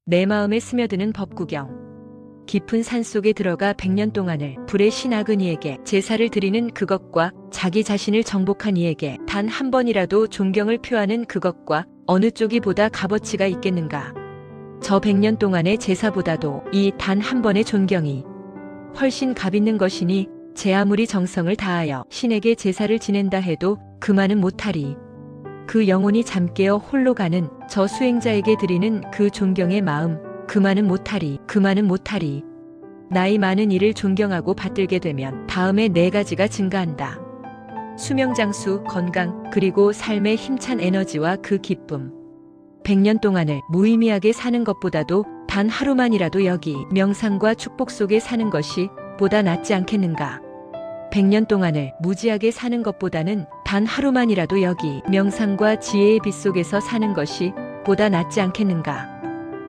내 마음에 스며드는 법구경. 깊은 산속에 들어가 100년 동안을 불의 신학은 이에게 제사를 드리는 그것과 자기 자신을 정복한 이에게 단 한 번이라도 존경을 표하는 그것과 어느 쪽이 보다 값어치가 있겠는가. 저 100년 동안의 제사보다도 이 단 한 번의 존경이 훨씬 값있는 것이니 제 아무리 정성을 다하여 신에게 제사를 지낸다 해도 그만은 못하리. 그 영혼이 잠깨어 홀로 가는 저 수행자에게 드리는 그 존경의 마음 그만은 못하리. 나이 많은 이를 존경하고 받들게 되면 다음에 4가지가 증가한다. 수명 장수, 건강, 그리고 삶의 힘찬 에너지와 그 기쁨. 100년 동안을 무의미하게 사는 것보다도 단 하루만이라도 여기 명상과 축복 속에 사는 것이 보다 낫지 않겠는가. 100년 동안을 무지하게 사는 것보다는 단 하루만이라도 여기 명상과 지혜의 빛 속에서 사는 것이 보다 낫지 않겠는가.